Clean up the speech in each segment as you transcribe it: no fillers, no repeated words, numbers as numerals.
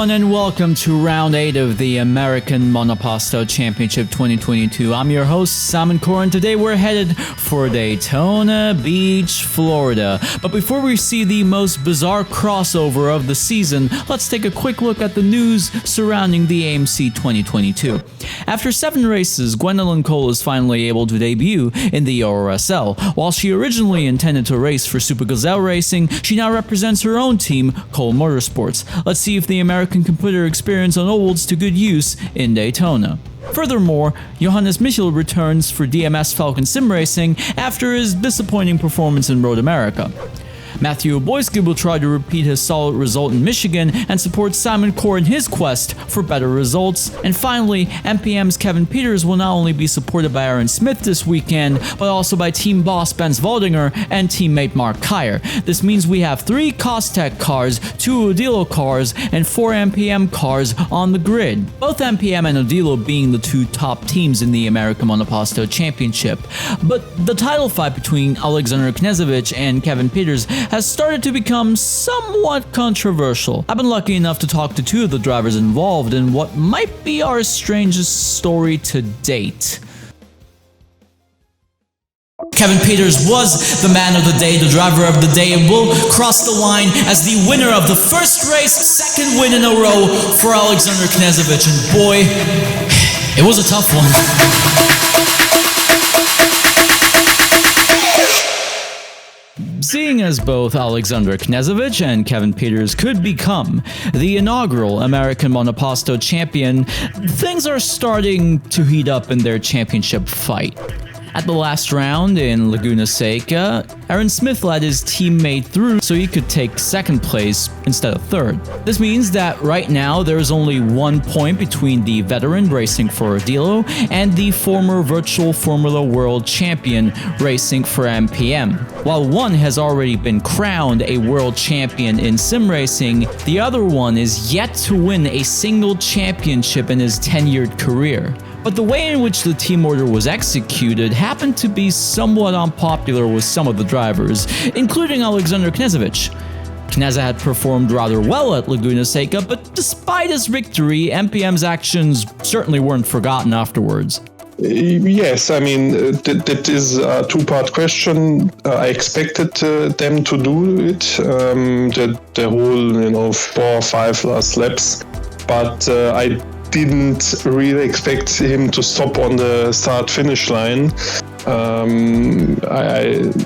everyone, and welcome to round 8 of the American Monoposto Championship 2022. I'm your host, Simon Core, and today we're headed for Daytona Beach, Florida. But before we see the most bizarre crossover of the season, let's take a quick look at the news surrounding the AMC 2022. After 7 races, Gwendolyn Cole is finally able to debut in the RSL. While she originally intended to race for Super Gazelle Racing, she now represents her own team, Cole Motorsports. Let's see if the American can put her experience on ovals to good use in Daytona. Furthermore, Johannes Michel returns for DMS Falcon Sim Racing after his disappointing performance in Road America. Matthew Boyski will try to repeat his solid result in Michigan and support Simon Core in his quest for better results. And finally, MPM's Kevin Peters will not only be supported by Aaron Smith this weekend, but also by team boss Ben Waldinger and teammate Mark Kyer. This means we have 3 Costech cars, 2 Odilo cars, and 4 MPM cars on the grid. Both MPM and Odilo being the 2 top teams in the American Monoposto Championship. But the title fight between Alexander Knežević and Kevin Peters has started to become somewhat controversial. I've been lucky enough to talk to 2 of the drivers involved in what might be our strangest story to date. Kevin Peters was the man of the day, the driver of the day, and will cross the line as the winner of the first race, 2nd win in a row for Alexander Knežević. And boy, it was a tough one. Seeing as both Alexander Knežević and Kevin Peters could become the inaugural American Monoposto champion, things are starting to heat up in their championship fight. At the last round in Laguna Seca, Aaron Smith led his teammate through so he could take 2nd place instead of 3rd. This means that right now there is only 1 point between the veteran racing for Odilo and the former virtual Formula World champion racing for MPM. While one has already been crowned a world champion in sim racing, the other one is yet to win a single championship in his tenured career. But the way in which the team order was executed happened to be somewhat unpopular with some of the drivers, including Alexander Knežević. Kneza had performed rather well at Laguna Seca, but despite his victory, MPM's actions certainly weren't forgotten afterwards. Yes, I mean, that is a 2-part question. I expected them to do it, the whole, 4 or 5 last laps, but I didn't really expect him to stop on the start-finish line. I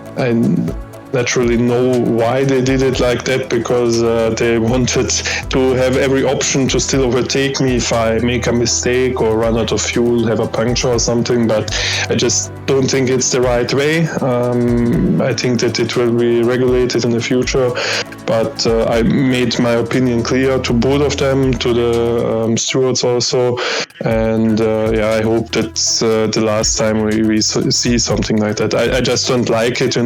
naturally know why they did it like that, because they wanted to have every option to still overtake me if I make a mistake or run out of fuel, have a puncture or something, but I just don't think it's the right way. I think that it will be regulated in the future, but I made my opinion clear to both of them, to the stewards also, and I hope that's the last time we see something like that. I just don't like it,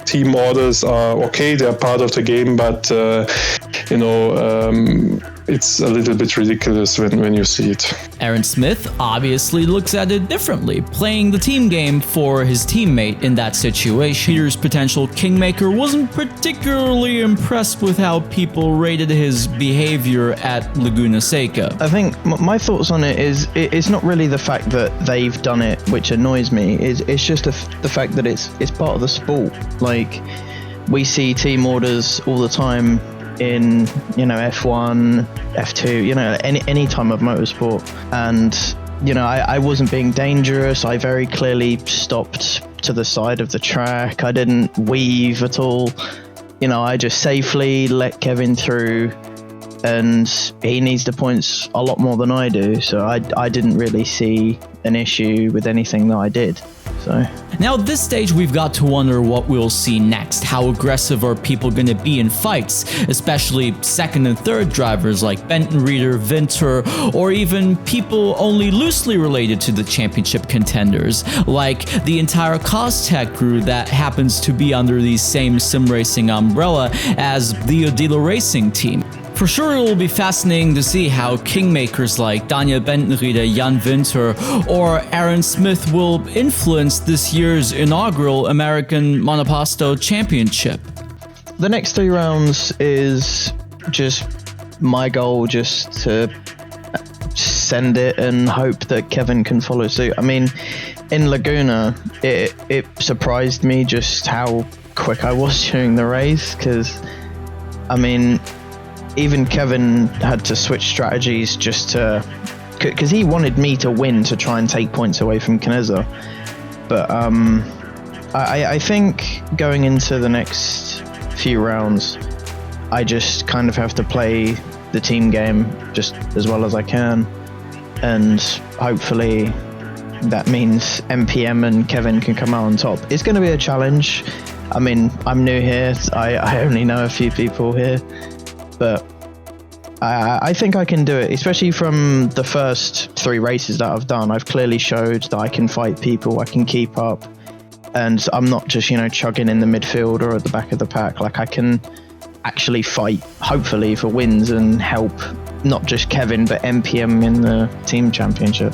Team orders are okay, they're part of the game, but it's a little bit ridiculous when you see it. Aaron Smith obviously looks at it differently, playing the team game for his teammate in that situation. Peter's potential kingmaker wasn't particularly impressed with how people rated his behavior at Laguna Seca. I think my thoughts on it is it's not really the fact that they've done it which annoys me. It's just the fact that it's part of the sport. Like, we see team orders all the time in F1, F2, any time of motorsport, and I wasn't being dangerous. I very clearly stopped to the side of the track. I didn't weave at all. I just safely let Kevin through, and he needs the points a lot more than I do, so I didn't really see an issue with anything that I did. So now at this stage, we've got to wonder what we'll see next. How aggressive are people going to be in fights, especially 2nd and 3rd drivers like Benton Reeder, Vinter, or even people only loosely related to the championship contenders, like the entire Costech crew that happens to be under the same sim racing umbrella as the Odilo Racing team. For sure, it will be fascinating to see how kingmakers like Daniel Bentenrieder, Jan Winter, or Aaron Smith will influence this year's inaugural American Monoposto Championship. The next 3 rounds is just my goal just to send it and hope that Kevin can follow suit. I mean, in Laguna, it surprised me just how quick I was during the race, because, I mean, even Kevin had to switch strategies just to, because he wanted me to win to try and take points away from Kneza. But I think going into the next few rounds, I just kind of have to play the team game just as well as I can, and hopefully that means MPM and Kevin can come out on top. It's going to be a challenge. I mean, I'm new here. I only know a few people here, but I think I can do it, especially from the first 3 races that I've done. I've clearly showed that I can fight people, I can keep up, and I'm not just, chugging in the midfield or at the back of the pack. Like, I can actually fight, hopefully, for wins and help not just Kevin, but MPM in the team championship.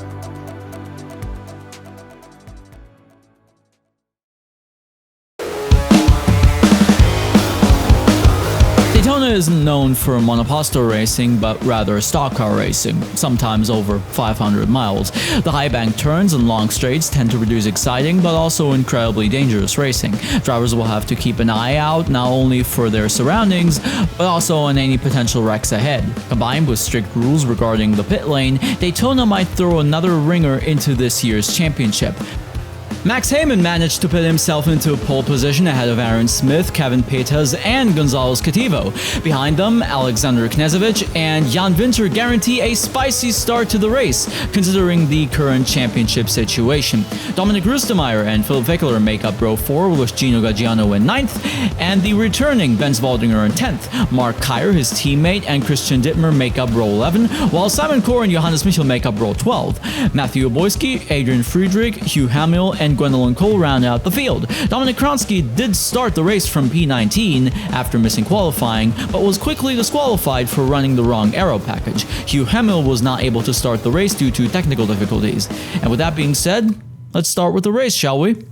Daytona isn't known for monoposto racing, but rather stock car racing, sometimes over 500 miles. The high bank turns and long straights tend to produce exciting, but also incredibly dangerous racing. Drivers will have to keep an eye out not only for their surroundings, but also on any potential wrecks ahead. Combined with strict rules regarding the pit lane, Daytona might throw another ringer into this year's championship. Max Heyman managed to put himself into a pole position ahead of Aaron Smith, Kevin Peters, and Gonzalez Cativo. Behind them, Alexander Knežević and Jan Winter guarantee a spicy start to the race, considering the current championship situation. Dominic Rustemeyer and Philip Weckler make up row 4 with Gino Gaggiano in 9th, and the returning Ben Zwaldinger in 10th. Mark Kyer, his teammate, and Christian Dittmer make up row 11, while Simon Korn and Johannes Michel make up row 12. Matthew Oboiski, Adrian Friedrich, Hugh Hamill, and Gwendolyn Cole round out the field. Dominic Kronsky did start the race from P19 after missing qualifying, but was quickly disqualified for running the wrong aero package. Hugh Hamill was not able to start the race due to technical difficulties. And with that being said, let's start with the race, shall we?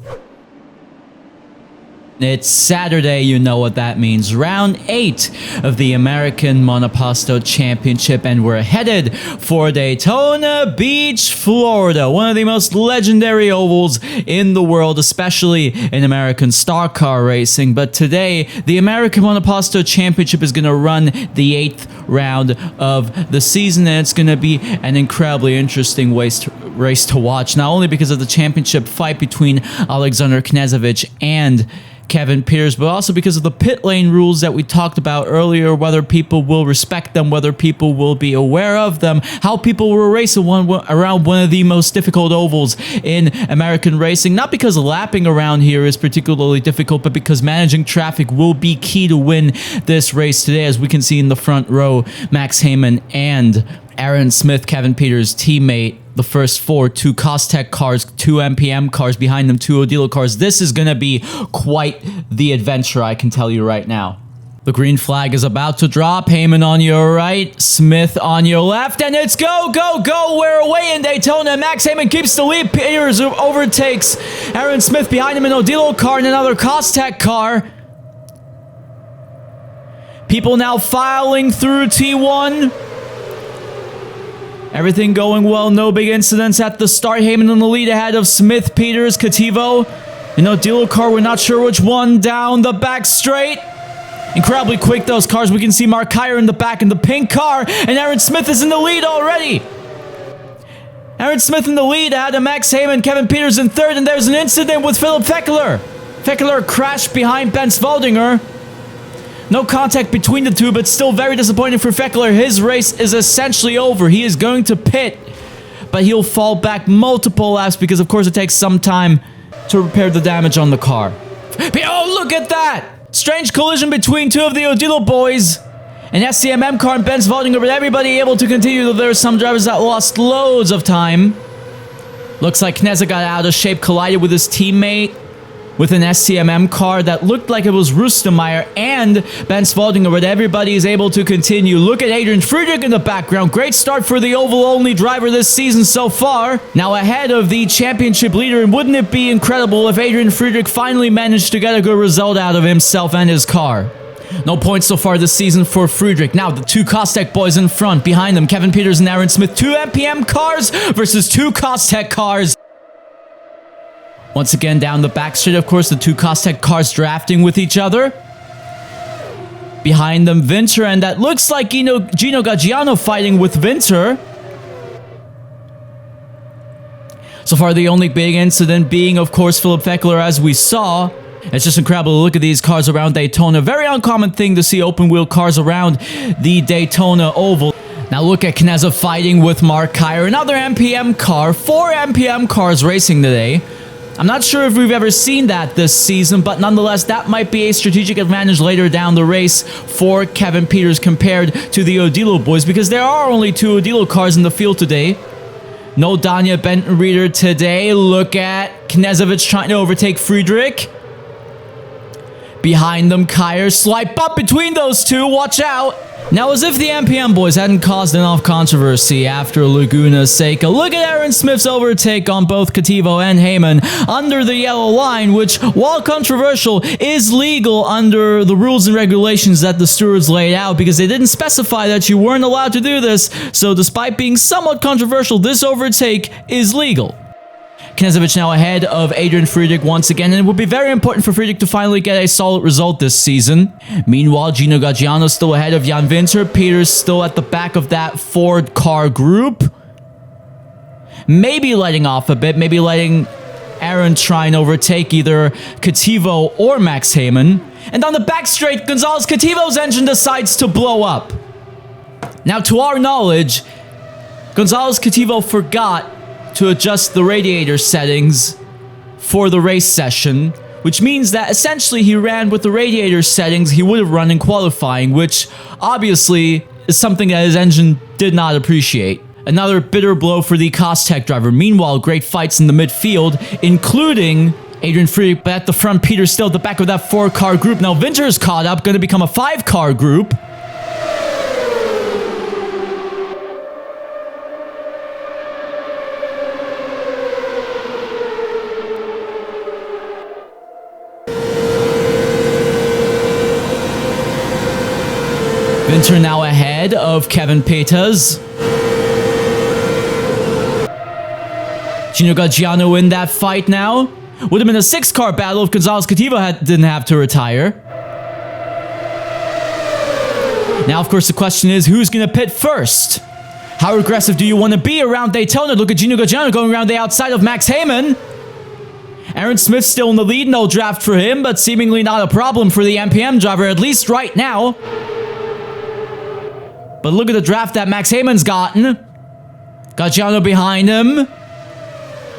It's Saturday, you know what that means. Round 8 of the American Monoposto Championship, and we're headed for Daytona Beach, Florida. One of the most legendary ovals in the world, especially in American stock car racing. But today, the American Monoposto Championship is going to run the 8th round of the season, and it's going to be an incredibly interesting race to watch, not only because of the championship fight between Alexander Knežević and Kevin Peters, but also because of the pit lane rules that we talked about earlier, whether people will respect them, whether people will be aware of them, how people will race around one of the most difficult ovals in American racing. Not because lapping around here is particularly difficult, but because managing traffic will be key to win this race today. As we can see in the front row, Max Heyman and Aaron Smith, Kevin Peters' teammate, the first 4, 2 Costech cars, 2 MPM cars, behind them 2 Odilo cars. This is going to be quite the adventure, I can tell you right now. The green flag is about to drop. Heyman on your right, Smith on your left, and it's go, go, go. We're away in Daytona. Max Heyman keeps the lead. Peters overtakes Aaron Smith behind him, an Odilo car and another Costech car. People now filing through T1. Everything going well, no big incidents at the start. Heyman in the lead ahead of Smith, Peters, Cativo. An Odilo car, we're not sure which one, down the back straight. Incredibly quick, those cars. We can see Mark Kyer in the back in the pink car, and Aaron Smith is in the lead already. Aaron Smith in the lead ahead of Max Heyman, Kevin Peters in 3rd, and there's an incident with Philip Weckler. Weckler crashed behind Ben Zwaldinger. No contact between the two, but still very disappointing for Weckler. His race is essentially over. He is going to pit, but he'll fall back multiple laps because, of course, it takes some time to repair the damage on the car. Oh, look at that! Strange collision between 2 of the Odilo boys. An SCMM car and Ben Zwaldinger, but everybody able to continue. There are some drivers that lost loads of time. Looks like Kneza got out of shape, collided with his teammate with an SCMM car that looked like it was Rustemeyer and Ben Zwaldinger, but everybody is able to continue. Look at Adrian Friedrich in the background. Great start for the oval-only driver this season so far. Now ahead of the championship leader, and wouldn't it be incredible if Adrian Friedrich finally managed to get a good result out of himself and his car? No points so far this season for Friedrich. Now the two Kostek boys in front. Behind them, Kevin Peters and Aaron Smith. Two MPM cars versus two Kostek cars. Once again, down the back straight, of course, the two Kostek cars drafting with each other. Behind them, Winter, and that looks like Gino Gaggiano fighting with Winter. So far, the only big incident being, of course, Philip Feckler, as we saw. It's just incredible to look at these cars around Daytona. Very uncommon thing to see open-wheel cars around the Daytona Oval. Now look at Kneza fighting with Mark Kyer. Another MPM car. 4 MPM cars racing today. I'm not sure if we've ever seen that this season, but nonetheless, that might be a strategic advantage later down the race for Kevin Peters compared to the Odilo boys, because there are only 2 Odilo cars in the field today. No Danya Benton Reader today. Look at Knezovic trying to overtake Friedrich. Behind them, Kyer. Slight bump between those two. Watch out. Now, as if the MPM boys hadn't caused enough controversy after Laguna Seca, look at Aaron Smith's overtake on both Kativo and Heyman under the yellow line, which, while controversial, is legal under the rules and regulations that the stewards laid out, because they didn't specify that you weren't allowed to do this. So despite being somewhat controversial, this overtake is legal. Knezovic now ahead of Adrian Friedrich once again, and it would be very important for Friedrich to finally get a solid result this season. Meanwhile, Gino Gaggiano still ahead of Jan Winter. Peters still at the back of that Ford car group. Maybe letting off a bit, maybe letting Aaron try and overtake either Kativo or Max Heyman. And on the back straight, Gonzalez Kativo's engine decides to blow up. Now, to our knowledge, Gonzalez Kativo forgot to adjust the radiator settings for the race session, which means that essentially he ran with the radiator settings he would have run in qualifying, which obviously is something that his engine did not appreciate. Another bitter blow for the Kostek driver. Meanwhile, great fights in the midfield, including Adrian Friedrich, but at the front, Peter still at the back of that 4-car group. Now Winter's caught up, going to become a 5-car group. Winter now ahead of Kevin Peters. Gino Gaggiano in that fight now. Would have been a 6-car battle if Gonzalez Kativo didn't have to retire. Now, of course, the question is, who's going to pit first? How aggressive do you want to be around Daytona? Look at Gino Gaggiano going around the outside of Max Heyman. Aaron Smith still in the lead. No draft for him, but seemingly not a problem for the MPM driver, at least right now. But look at the draft that Max Heyman's gotten. Gaggiano behind him.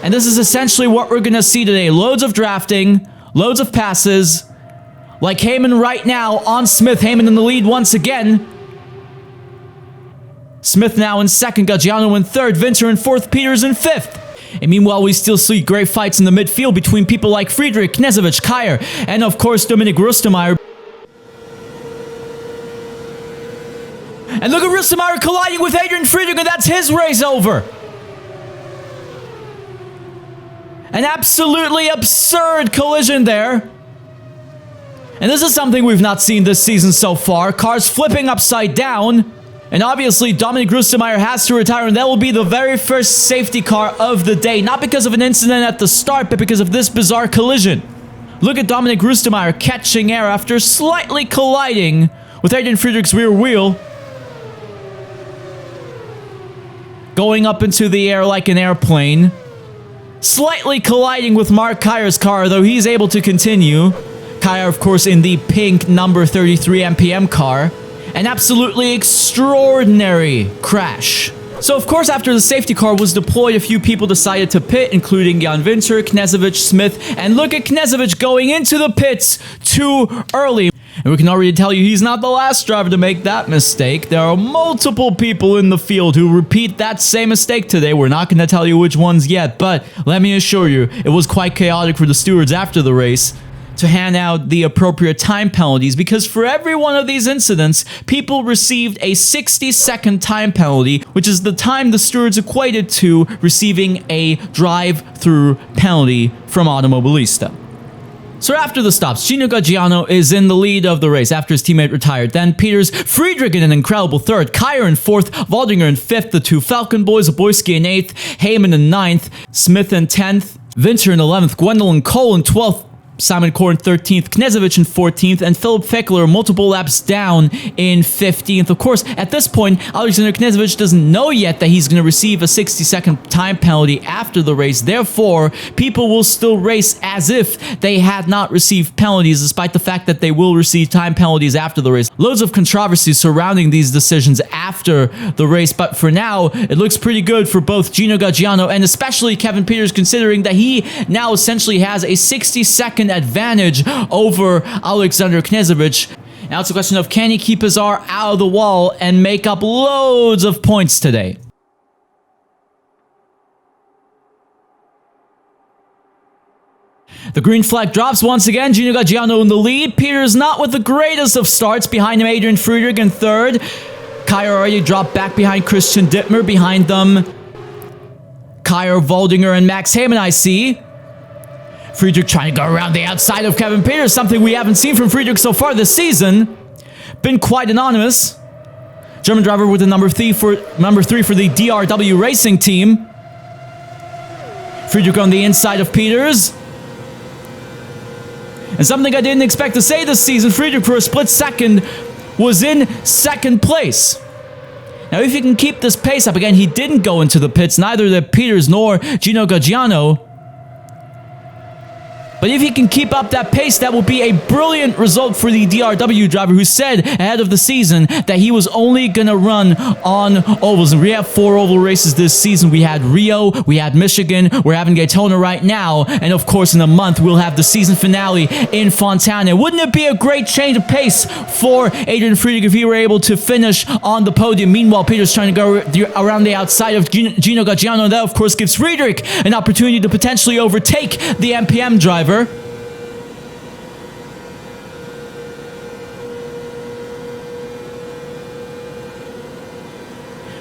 And this is essentially what we're going to see today. Loads of drafting, loads of passes. Like Heyman right now on Smith. Heyman in the lead once again. Smith now in second, Gaggiano in third, Winter in fourth, Peters in fifth. And meanwhile, we still see great fights in the midfield between people like Friedrich, Knezovic, Kyer, and of course Dominik Rustemeyer. And look at Rustemeyer colliding with Adrian Friedrich, and that's his race over. An absolutely absurd collision there. And this is something we've not seen this season so far. Cars flipping upside down. And obviously, Dominik Rustemeyer has to retire, and that will be the very first safety car of the day. Not because of an incident at the start, but because of this bizarre collision. Look at Dominik Rustemeyer catching air after slightly colliding with Adrian Friedrich's rear wheel. Going up into the air like an airplane. Slightly colliding with Mark Kyer's car, though he's able to continue. Kyer, of course, in the pink number 33 MPM car. An absolutely extraordinary crash. So, of course, after the safety car was deployed, a few people decided to pit, including Jan Winter, Knezovic, Smith, and look at Knezovic going into the pits too early. And we can already tell you he's not the last driver to make that mistake. There are multiple people in the field who repeat that same mistake today. We're not going to tell you which ones yet, but let me assure you, it was quite chaotic for the stewards after the race to hand out the appropriate time penalties, because for every one of these incidents, people received a 60-second time penalty, which is the time the stewards equated to receiving a drive-through penalty from Automobilista. So after the stops, Gino Gaggiano is in the lead of the race after his teammate retired. Then Peters, Friedrich in an incredible third, Kyer in fourth, Waldinger in fifth, the two Falcon boys, Zaborski in eighth, Heyman in ninth, Smith in 10th, Winter in 11th, Gwendolyn Cole in 12th, Simon Korn 13th, Knežević in 14th, and Philip Fickler multiple laps down in 15th. Of course, at this point, Alexander Knežević doesn't know yet that he's going to receive a 60-second time penalty after the race. Therefore, people will still race as if they had not received penalties, despite the fact that they will receive time penalties after the race. Loads of controversy surrounding these decisions after the race, but for now, it looks pretty good for both Gino Gaggiano and especially Kevin Peters, considering that he now essentially has a 60-second advantage over Alexander Knežević. Now it's a question of, can he keep his eye out of the wall and make up loads of points today? The green flag drops once again. Gino Gaggiano in the lead. Peters not with the greatest of starts. Behind him, Adrian Friedrich in third. Kyer already dropped back behind Christian Dittmer. Behind them, Kyer, Waldinger, and Max Heyman, I see. Friedrich trying to go around the outside of Kevin Peters, something we haven't seen from Friedrich so far this season. Been quite anonymous. German driver with the number 3 for the DRW Racing team. Friedrich on the inside of Peters. And something I didn't expect to say this season, Friedrich for a split second was in second place. Now if he can keep this pace up, again, he didn't go into the pits, neither did Peters nor Gino Gaggiano. But if he can keep up that pace, that will be a brilliant result for the DRW driver, who said ahead of the season that he was only going to run on ovals. And we have 4 oval races this season. We had Rio, we had Michigan, we're having Daytona right now, and of course in a month we'll have the season finale in Fontana. Wouldn't it be a great change of pace for Adrian Friedrich if he were able to finish on the podium? Meanwhile, Peters trying to go around the outside of Gino Gaggiano, and that of course gives Friedrich an opportunity to potentially overtake the MPM driver.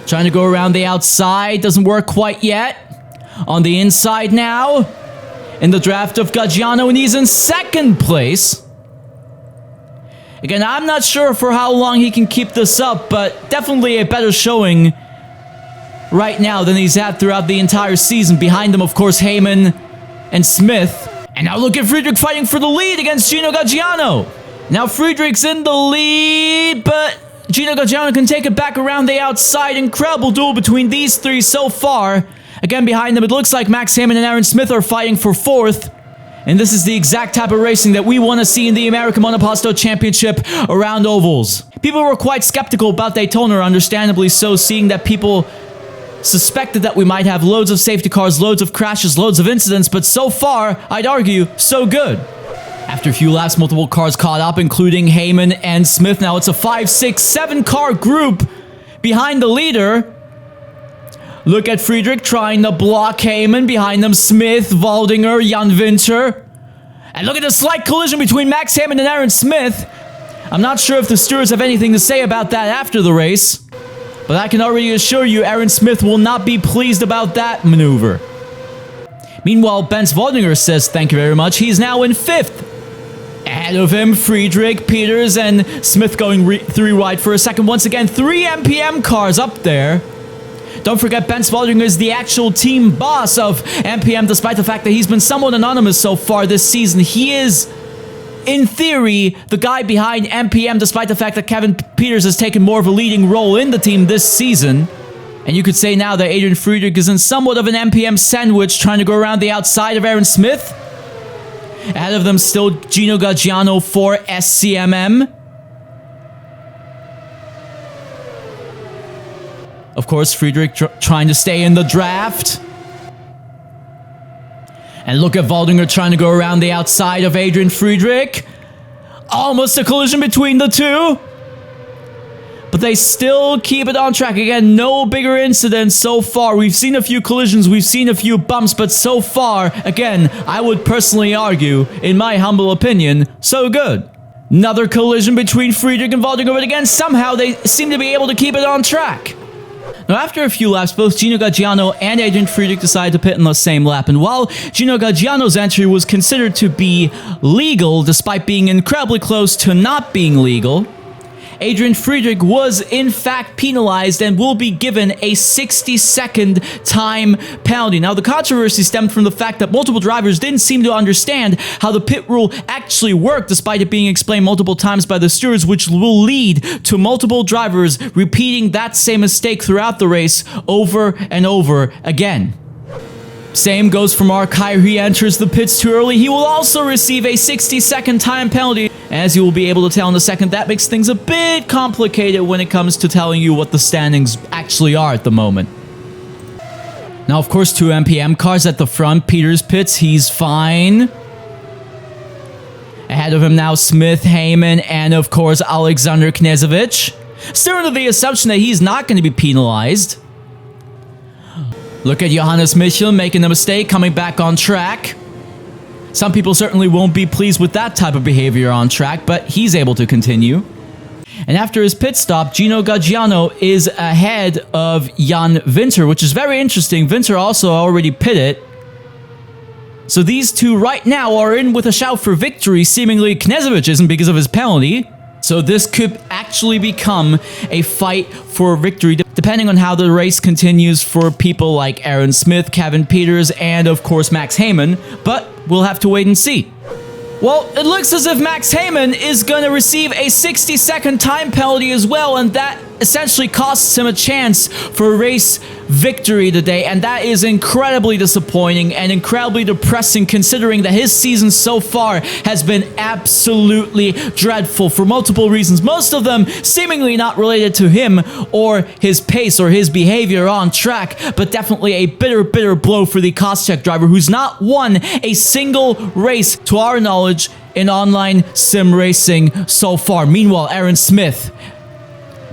Trying to go around the outside, doesn't work quite yet. On the inside now, in the draft of Gaggiano, and he's in second place. Again, I'm not sure for how long he can keep this up, but definitely a better showing right now than he's had throughout the entire season. Behind him, of course, Heyman and Smith. And now look at Friedrich fighting for the lead against Gino Gaggiano. Now Friedrich's in the lead, but Gino Gaggiano can take it back around the outside. Incredible duel between these three so far. Again, behind them, it looks like Max Heyman and Aaron Smith are fighting for fourth. And this is the exact type of racing that we want to see in the American Monoposto Championship around ovals. People were quite skeptical about Daytona, understandably so, seeing that people suspected that we might have loads of safety cars, loads of crashes, loads of incidents, but so far, I'd argue, so good. After a few laps, multiple cars caught up, including Heyman and Smith. Now it's a 5, 6, 7 car group behind the leader. Look at Friedrich trying to block Heyman. Behind them, Smith, Waldinger, Jan Winter. And look at the slight collision between Max Heyman and Aaron Smith. I'm not sure if the stewards have anything to say about that after the race, but I can already assure you Aaron Smith will not be pleased about that maneuver. Meanwhile, Benz Waldinger says thank you very much. He's now in 5th. Ahead of him, Friedrich, Peters, and Smith going 3 wide for a second. Once again, 3 MPM cars up there. Don't forget, Ben Waldinger is the actual team boss of MPM, despite the fact that he's been somewhat anonymous so far this season. He is, in theory, the guy behind MPM, despite the fact that Kevin Peters has taken more of a leading role in the team this season. And you could say now that Adrian Friedrich is in somewhat of an MPM sandwich, trying to go around the outside of Aaron Smith. Ahead of them still Gino Gaggiano for SCMM. Of course, Friedrich trying to stay in the draft. And look at Waldinger trying to go around the outside of Adrian Friedrich. Almost a collision between the two. But they still keep it on track. Again, no bigger incidents so far. We've seen a few collisions, we've seen a few bumps, but so far, again, I would personally argue, in my humble opinion, so good. Another collision between Friedrich and Waldinger, but again, somehow they seem to be able to keep it on track. Now, after a few laps, both Gino Gaggiano and Adrian Friedrich decided to pit in the same lap, and while Gino Gaggiano's entry was considered to be legal, despite being incredibly close to not being legal, Adrian Friedrich was in fact penalized and will be given a 60-second time penalty. Now, the controversy stemmed from the fact that multiple drivers didn't seem to understand how the pit rule actually worked, despite it being explained multiple times by the stewards, which will lead to multiple drivers repeating that same mistake throughout the race over and over again. Same goes for Mark Hyre. He enters the pits too early. He will also receive a 60-second time penalty. As you will be able to tell in a second, that makes things a bit complicated when it comes to telling you what the standings actually are at the moment. Now, of course, 2 MPM cars at the front. Peters pits. He's fine. Ahead of him now, Smith, Heyman, and of course, Alexander Knežević. Still under the assumption that he's not going to be penalized. Look at Johannes Michel making a mistake, coming back on track. Some people certainly won't be pleased with that type of behavior on track, but he's able to continue. And after his pit stop, Gino Gaggiano is ahead of Jan Winter, which is very interesting. Winter also already pitted. So these two right now are in with a shout for victory. Seemingly Knežević isn't because of his penalty. So this could actually become a fight for victory, depending on how the race continues for people like Aaron Smith, Kevin Peters, and of course Max Heyman, but we'll have to wait and see. Well, it looks as if Max Heyman is going to receive a 60-second time penalty as well, and that essentially costs him a chance for a race victory today, and that is incredibly disappointing and incredibly depressing, considering that his season so far has been absolutely dreadful for multiple reasons, most of them seemingly not related to him or his pace or his behavior on track, but definitely a bitter blow for the Koscheck driver, who's not won a single race to our knowledge in online sim racing so far. Meanwhile, Aaron Smith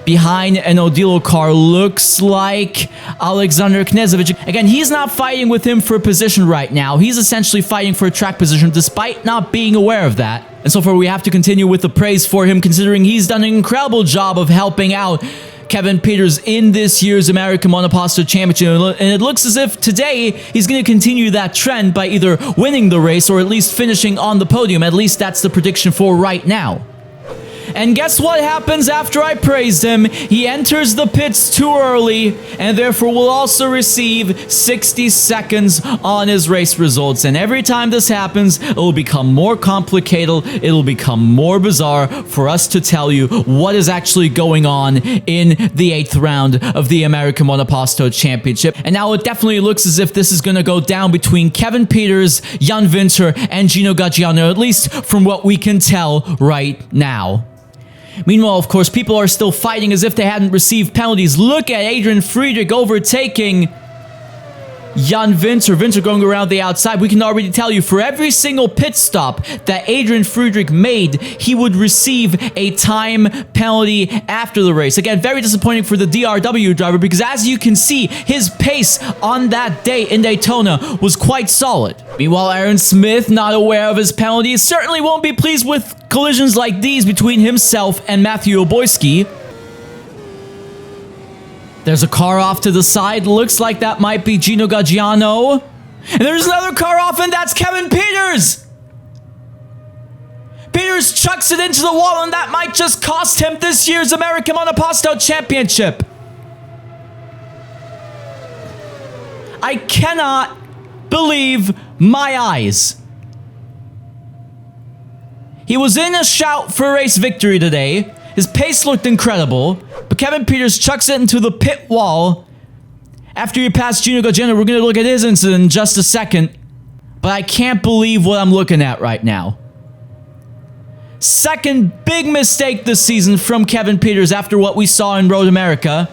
behind an Odilo car looks like Alexander Knežević. Again, he's not fighting with him for a position right now. He's essentially fighting for a track position despite not being aware of that. And so far, we have to continue with the praise for him, considering he's done an incredible job of helping out Kevin Peters in this year's American Monoposto Championship, and it looks as if today he's going to continue that trend by either winning the race or at least finishing on the podium. At least that's the prediction for right now. And guess what happens after I praised him? He enters the pits too early, and therefore will also receive 60 seconds on his race results. And every time this happens, it will become more complicated, it will become more bizarre for us to tell you what is actually going on in the 8th round of the American Monoposto Championship. And now it definitely looks as if this is going to go down between Kevin Peters, Jan Winter, and Gino Gaggiano, at least from what we can tell right now. Meanwhile, of course, people are still fighting as if they hadn't received penalties. Look at Adrian Friedrich overtaking Jan Winter. Winter going around the outside. We can already tell you, for every single pit stop that Adrian Friedrich made, he would receive a time penalty after the race. Again, very disappointing for the DRW driver, because as you can see, his pace on that day in Daytona was quite solid. Meanwhile, Aaron Smith, not aware of his penalties, certainly won't be pleased with collisions like these between himself and Matthew Oboyski. There's a car off to the side. Looks like that might be Gino Gaggiano. And there's another car off, and that's Kevin Peters! Peters chucks it into the wall, and that might just cost him this year's American Monoposto Championship. I cannot believe my eyes. He was in a shout for a race victory today. His pace looked incredible, but Kevin Peters chucks it into the pit wall. After he passed Gino Gaggiano, we're going to look at his incident in just a second, but I can't believe what I'm looking at right now. Second big mistake this season from Kevin Peters after what we saw in Road America.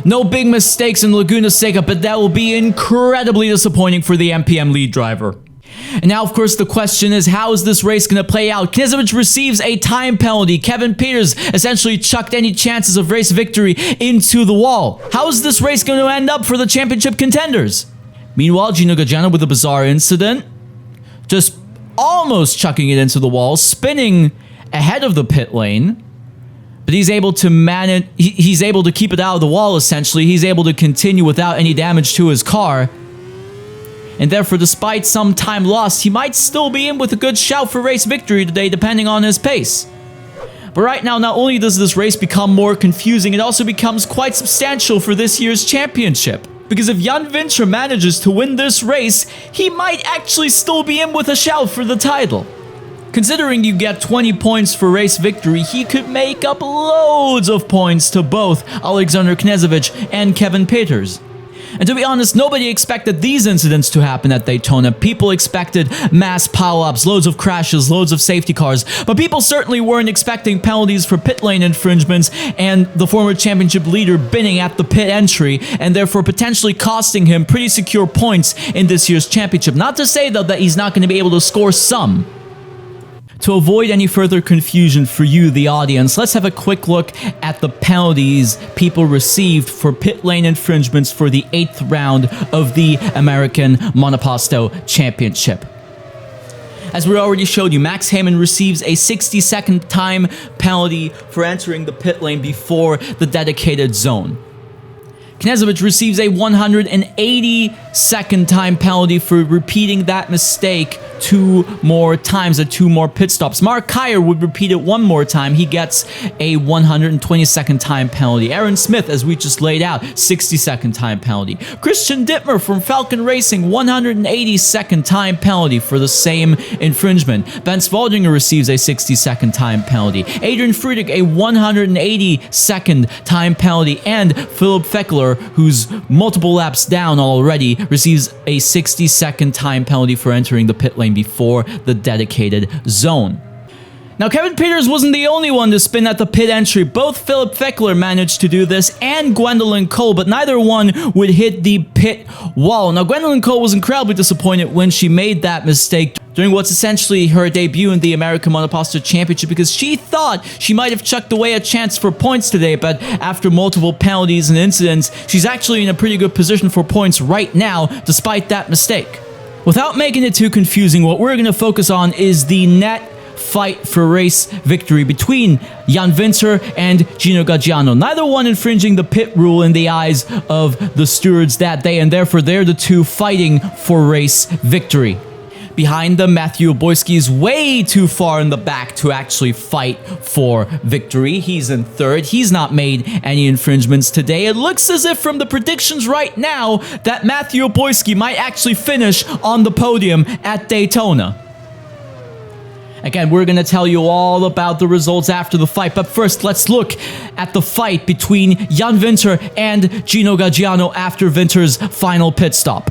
No big mistakes in Laguna Seca, but that will be incredibly disappointing for the MPM lead driver. And now, of course, the question is, how is this race going to play out? Knežević receives a time penalty. Kevin Peters essentially chucked any chances of race victory into the wall. How is this race going to end up for the championship contenders? Meanwhile, Gino Gaggiano with a bizarre incident, just almost chucking it into the wall, spinning ahead of the pit lane. But he's able to manage, he's able to keep it out of the wall essentially. He's able to continue without any damage to his car. And therefore, despite some time lost, he might still be in with a good shout for race victory today, depending on his pace. But right now, not only does this race become more confusing, it also becomes quite substantial for this year's championship. Because if Jan Winter manages to win this race, he might actually still be in with a shout for the title. Considering you get 20 points for race victory, he could make up loads of points to both Alexander Knežević and Kevin Peters. And to be honest, nobody expected these incidents to happen at Daytona. People expected mass pileups, loads of crashes, loads of safety cars, but people certainly weren't expecting penalties for pit lane infringements and the former championship leader binning at the pit entry and therefore potentially costing him pretty secure points in this year's championship. Not to say though that he's not going to be able to score some. To avoid any further confusion for you, the audience, let's have a quick look at the penalties people received for pit lane infringements for the 8th round of the American Monoposto Championship. As we already showed you, Max Heyman receives a 60-second time penalty for entering the pit lane before the dedicated zone. Knežević receives a 180-second time penalty for repeating that mistake 2 more times at 2 more pit stops. Mark Kyer would repeat it 1 more time. He gets a 120-second time penalty. Aaron Smith, as we just laid out, 60-second time penalty. Christian Dittmer from Falcon Racing, 180-second time penalty for the same infringement. Ben Spalding receives a 60-second time penalty. Adrian Friedrich, a 180-second time penalty. And Philip Feckler, who's multiple laps down already, receives a 60-second time penalty for entering the pit lane before the dedicated zone. Now, Kevin Peters wasn't the only one to spin at the pit entry. Both Philip Feckler managed to do this and Gwendolyn Cole, but neither one would hit the pit wall. Now, Gwendolyn Cole was incredibly disappointed when she made that mistake during what's essentially her debut in the American Monoposto Championship because she thought she might have chucked away a chance for points today, but after multiple penalties and incidents, she's actually in a pretty good position for points right now, despite that mistake. Without making it too confusing, what we're going to focus on is the net fight for race victory between Jan Winter and Gino Gaggiano. Neither one infringing the pit rule in the eyes of the stewards that day, and therefore they're the two fighting for race victory. Behind them, Matthew Boyski is way too far in the back to actually fight for victory. He's in 3rd. He's not made any infringements today. It looks as if from the predictions right now that Matthew Boyski might actually finish on the podium at Daytona. Again, we're going to tell you all about the results after the fight, but first, let's look at the fight between Jan Winter and Gino Gaggiano after Winter's final pit stop.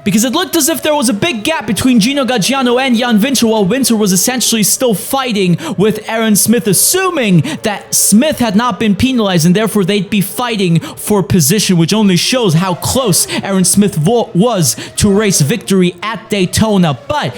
Because it looked as if there was a big gap between Gino Gaggiano and Jan Winter, while Winter was essentially still fighting with Aaron Smith, assuming that Smith had not been penalized and therefore they'd be fighting for position, which only shows how close Aaron Smith was to race victory at Daytona. But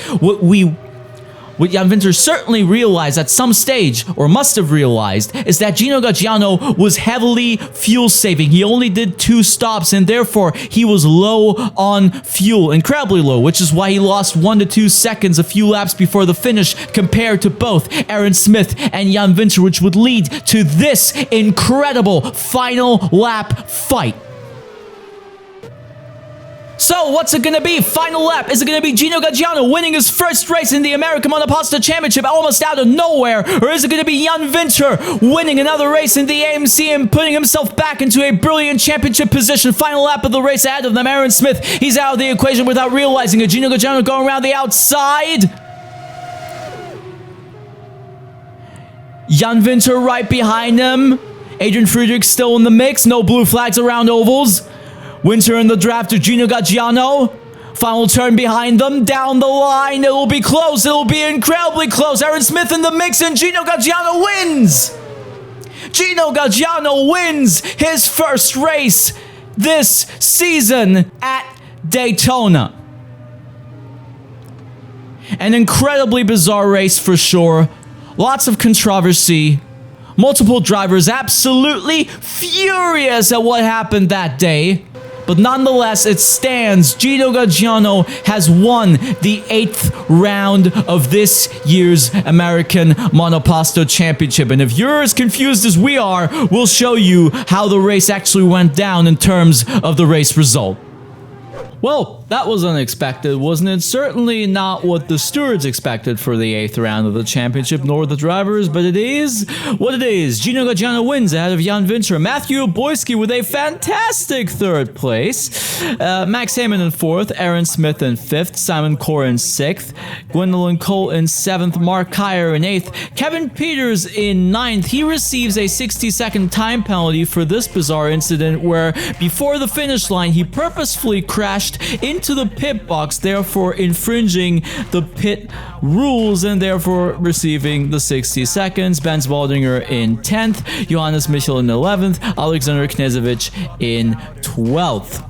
what Jan Winter certainly realized at some stage, or must have realized, is that Gino Gaggiano was heavily fuel saving. He only did 2 stops, and therefore he was low on fuel, incredibly low, which is why he lost 1 to 2 seconds a few laps before the finish compared to both Aaron Smith and Jan Winter, which would lead to this incredible final lap fight. So, what's it gonna be? Final lap. Is it gonna be Gino Gaggiano winning his first race in the American Monoposto Championship almost out of nowhere? Or is it gonna be Jan Winter winning another race in the AMC and putting himself back into a brilliant championship position? Final lap of the race ahead of them. Aaron Smith, he's out of the equation without realizing it. Gino Gaggiano going around the outside. Jan Winter right behind him. Adrian Friedrich still in the mix. No blue flags around ovals. Winter in the draft to Gino Gaggiano. Final turn behind them. Down the line. It will be close. It will be incredibly close. Aaron Smith in the mix and Gino Gaggiano wins. Gino Gaggiano wins his first race this season at Daytona. An incredibly bizarre race for sure. Lots of controversy. Multiple drivers absolutely furious at what happened that day. But nonetheless, it stands. Gino Gaggiano has won the 8th round of this year's American Monoposto Championship. And if you're as confused as we are, we'll show you how the race actually went down in terms of the race result. Well, that was unexpected, wasn't it? Certainly not what the stewards expected for the 8th round of the championship, nor the drivers, but it is what it is. Gino Gaggiano wins ahead of Jan Winter. Matthew Boyski with a fantastic 3rd place. Max Heyman in 4th, Aaron Smith in 5th, Simon Corr in 6th, Gwendolyn Cole in 7th, Mark Kyer in 8th, Kevin Peters in 9th. He receives a 60-second time penalty for this bizarre incident where before the finish line, he purposefully crashed into the pit box, therefore infringing the pit rules and therefore receiving the 60 seconds. Ben Waldinger in 10th, Johannes Michel in 11th, Alexander Knežević in 12th.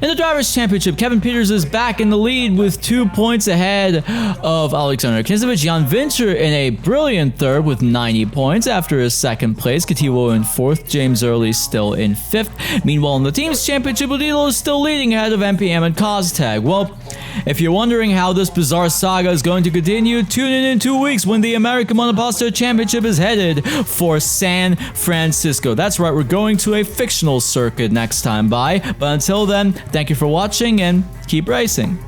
In the Drivers' Championship, Kevin Peters is back in the lead with 2 points ahead of Alexander Knežević. Jan Winter in a brilliant 3rd with 90 points after his 2nd place. Kativo in 4th, James Early still in 5th. Meanwhile, in the Teams' Championship, Udilo is still leading ahead of MPM and Koztag. Well, if you're wondering how this bizarre saga is going to continue, tune in 2 weeks when the American Monoposto Championship is headed for San Francisco. That's right, we're going to a fictional circuit next time by. But until then, thank you for watching and keep racing.